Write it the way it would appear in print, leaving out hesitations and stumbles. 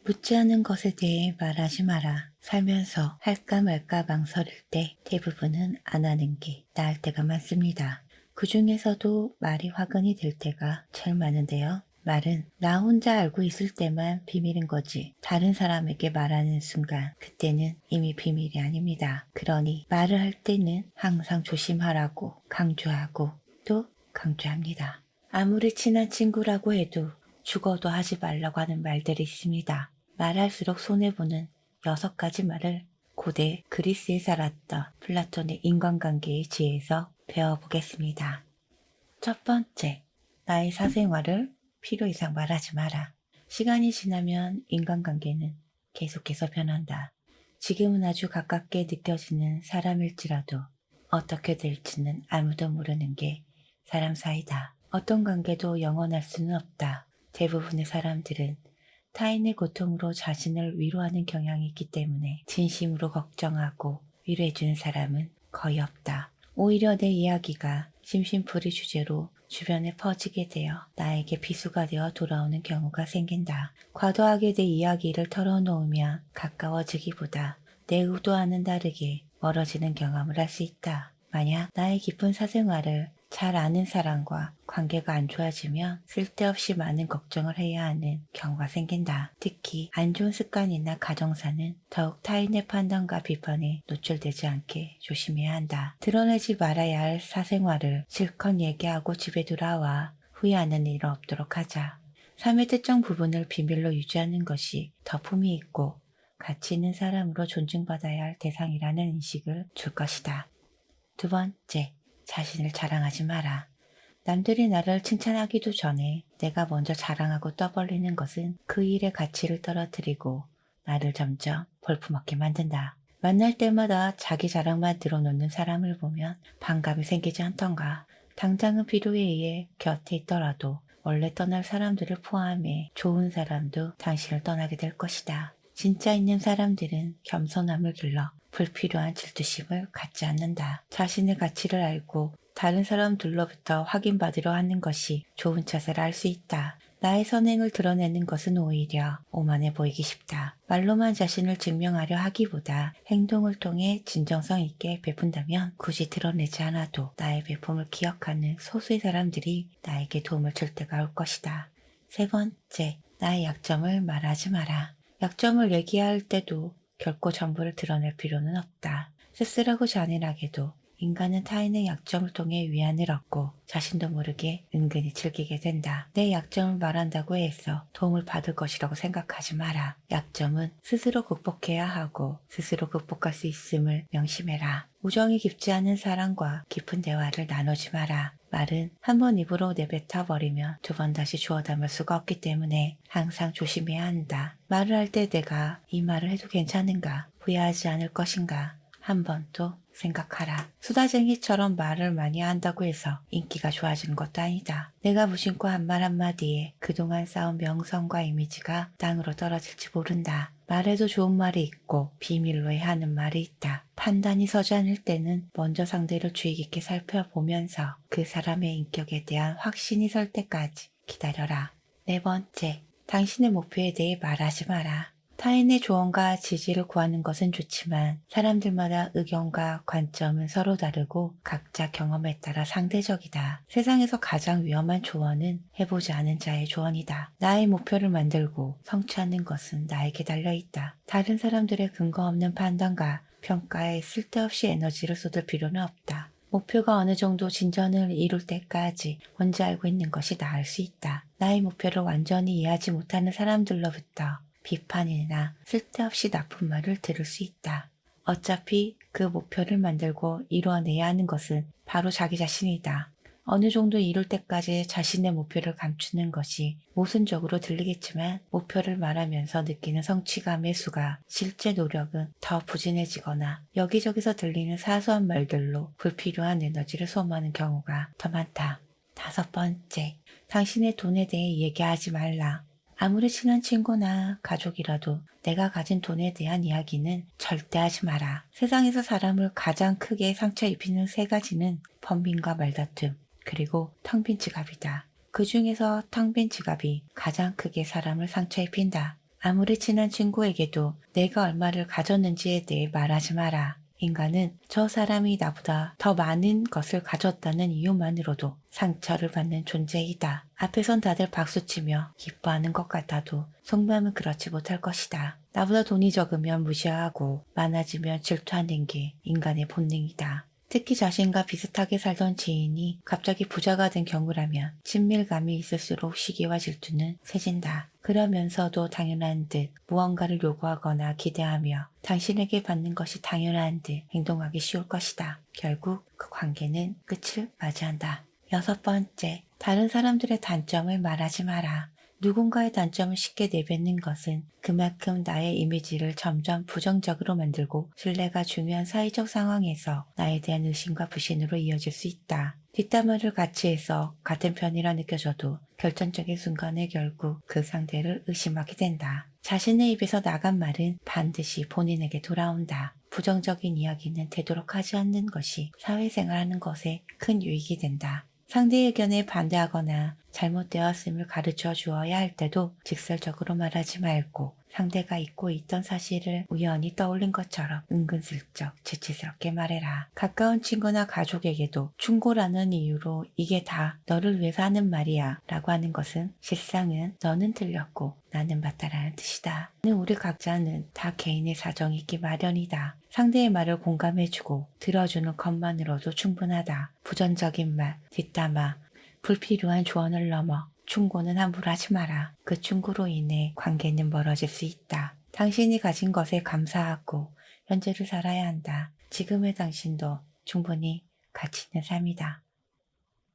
묻지 않은 것에 대해 말하지 마라. 살면서 할까 말까 망설일 때 대부분은 안 하는 게 나을 때가 많습니다. 그 중에서도 말이 화근이 될 때가 제일 많은데요. 말은 나 혼자 알고 있을 때만 비밀인 거지. 다른 사람에게 말하는 순간 그때는 이미 비밀이 아닙니다. 그러니 말을 할 때는 항상 조심하라고 강조하고 또 강조합니다. 아무리 친한 친구라고 해도 죽어도 하지 말라고 하는 말들이 있습니다. 말할수록 손해보는 6가지 말을 고대 그리스에 살았던 플라톤의 인간관계의 지혜에서 배워보겠습니다. 첫 번째, 나의 사생활을 필요 이상 말하지 마라. 시간이 지나면 인간관계는 계속해서 변한다. 지금은 아주 가깝게 느껴지는 사람일지라도 어떻게 될지는 아무도 모르는 게 사람 사이다. 어떤 관계도 영원할 수는 없다. 대부분의 사람들은 타인의 고통으로 자신을 위로하는 경향이 있기 때문에 진심으로 걱정하고 위로해주는 사람은 거의 없다. 오히려 내 이야기가 심심풀이 주제로 주변에 퍼지게 되어 나에게 비수가 되어 돌아오는 경우가 생긴다. 과도하게 내 이야기를 털어놓으면 가까워지기보다 내 의도와는 다르게 멀어지는 경험을 할 수 있다. 만약 나의 깊은 사생활을 잘 아는 사람과 관계가 안 좋아지면 쓸데없이 많은 걱정을 해야 하는 경우가 생긴다. 특히 안 좋은 습관이나 가정사는 더욱 타인의 판단과 비판에 노출되지 않게 조심해야 한다. 드러내지 말아야 할 사생활을 실컷 얘기하고 집에 돌아와 후회하는 일 없도록 하자. 삶의 특정 부분을 비밀로 유지하는 것이 더 품이 있고 가치 있는 사람으로 존중받아야 할 대상이라는 인식을 줄 것이다. 두 번째, 자신을 자랑하지 마라. 남들이 나를 칭찬하기도 전에 내가 먼저 자랑하고 떠벌리는 것은 그 일의 가치를 떨어뜨리고 나를 점점 볼품없게 만든다. 만날 때마다 자기 자랑만 늘어놓는 사람을 보면 반감이 생기지 않던가. 당장은 필요에 의해 곁에 있더라도 원래 떠날 사람들을 포함해 좋은 사람도 당신을 떠나게 될 것이다. 진짜 있는 사람들은 겸손함을 길러 불필요한 질투심을 갖지 않는다. 자신의 가치를 알고 다른 사람들로부터 확인받으려 하는 것이 좋은 자세라 할 수 있다. 나의 선행을 드러내는 것은 오히려 오만해 보이기 쉽다. 말로만 자신을 증명하려 하기보다 행동을 통해 진정성 있게 베푼다면 굳이 드러내지 않아도 나의 배품을 기억하는 소수의 사람들이 나에게 도움을 줄 때가 올 것이다. 세 번째, 나의 약점을 말하지 마라. 약점을 얘기할 때도 결코 전부를 드러낼 필요는 없다. 쓸쓸하고 잔인하게도 인간은 타인의 약점을 통해 위안을 얻고 자신도 모르게 은근히 즐기게 된다. 내 약점을 말한다고 해서 도움을 받을 것이라고 생각하지 마라. 약점은 스스로 극복해야 하고 스스로 극복할 수 있음을 명심해라. 우정이 깊지 않은 사람과 깊은 대화를 나누지 마라. 말은 한 번 입으로 내뱉어 버리면 두 번 다시 주워 담을 수가 없기 때문에 항상 조심해야 한다. 말을 할 때 내가 이 말을 해도 괜찮은가? 후회하지 않을 것인가? 한 번 또 생각하라. 수다쟁이처럼 말을 많이 한다고 해서 인기가 좋아지는 것도 아니다. 내가 무심코 한 말 한마디에 그동안 쌓은 명성과 이미지가 땅으로 떨어질지 모른다. 말해도 좋은 말이 있고 비밀로 해야 하는 말이 있다. 판단이 서지 않을 때는 먼저 상대를 주의 깊게 살펴보면서 그 사람의 인격에 대한 확신이 설 때까지 기다려라. 네 번째, 당신의 목표에 대해 말하지 마라. 타인의 조언과 지지를 구하는 것은 좋지만 사람들마다 의견과 관점은 서로 다르고 각자 경험에 따라 상대적이다. 세상에서 가장 위험한 조언은 해보지 않은 자의 조언이다. 나의 목표를 만들고 성취하는 것은 나에게 달려있다. 다른 사람들의 근거 없는 판단과 평가에 쓸데없이 에너지를 쏟을 필요는 없다. 목표가 어느 정도 진전을 이룰 때까지 혼자 알고 있는 것이 나을 수 있다. 나의 목표를 완전히 이해하지 못하는 사람들로부터 비판이나 쓸데없이 나쁜 말을 들을 수 있다. 어차피 그 목표를 만들고 이루어내야 하는 것은 바로 자기 자신이다. 어느 정도 이룰 때까지 자신의 목표를 감추는 것이 모순적으로 들리겠지만 목표를 말하면서 느끼는 성취감의 수가 실제 노력은 더 부진해지거나 여기저기서 들리는 사소한 말들로 불필요한 에너지를 소모하는 경우가 더 많다. 다섯 번째, 당신의 돈에 대해 얘기하지 말라. 아무리 친한 친구나 가족이라도 내가 가진 돈에 대한 이야기는 절대 하지 마라. 세상에서 사람을 가장 크게 상처 입히는 세 가지는 번빈과 말다툼, 그리고 텅 빈 지갑이다. 그 중에서 텅 빈 지갑이 가장 크게 사람을 상처 입힌다. 아무리 친한 친구에게도 내가 얼마를 가졌는지에 대해 말하지 마라. 인간은 저 사람이 나보다 더 많은 것을 가졌다는 이유만으로도 상처를 받는 존재이다. 앞에선 다들 박수치며 기뻐하는 것 같아도 속마음은 그렇지 못할 것이다. 나보다 돈이 적으면 무시하고 많아지면 질투하는 게 인간의 본능이다. 특히 자신과 비슷하게 살던 지인이 갑자기 부자가 된 경우라면 친밀감이 있을수록 시기와 질투는 세진다. 그러면서도 당연한 듯 무언가를 요구하거나 기대하며 당신에게 받는 것이 당연한 듯 행동하기 쉬울 것이다. 결국 그 관계는 끝을 맞이한다. 6번째, 다른 사람들의 단점을 말하지 마라. 누군가의 단점을 쉽게 내뱉는 것은 그만큼 나의 이미지를 점점 부정적으로 만들고 신뢰가 중요한 사회적 상황에서 나에 대한 의심과 불신으로 이어질 수 있다. 뒷담화를 같이 해서 같은 편이라 느껴져도 결정적인 순간에 결국 그 상대를 의심하게 된다. 자신의 입에서 나간 말은 반드시 본인에게 돌아온다. 부정적인 이야기는 되도록 하지 않는 것이 사회생활하는 것에 큰 유익이 된다. 상대의 의견에 반대하거나 잘못되었음을 가르쳐 주어야 할 때도 직설적으로 말하지 말고 상대가 잊고 있던 사실을 우연히 떠올린 것처럼 은근슬쩍 재치스럽게 말해라. 가까운 친구나 가족에게도 충고라는 이유로 이게 다 너를 위해서 하는 말이야 라고 하는 것은 실상은 너는 틀렸고 나는 맞다라는 뜻이다. 우리 각자는 다 개인의 사정이 있기 마련이다. 상대의 말을 공감해주고 들어주는 것만으로도 충분하다. 부정적인 말, 뒷담화, 불필요한 조언을 넘어 충고는 함부로 하지 마라. 그 충고로 인해 관계는 멀어질 수 있다. 당신이 가진 것에 감사하고 현재를 살아야 한다. 지금의 당신도 충분히 가치 있는 삶이다.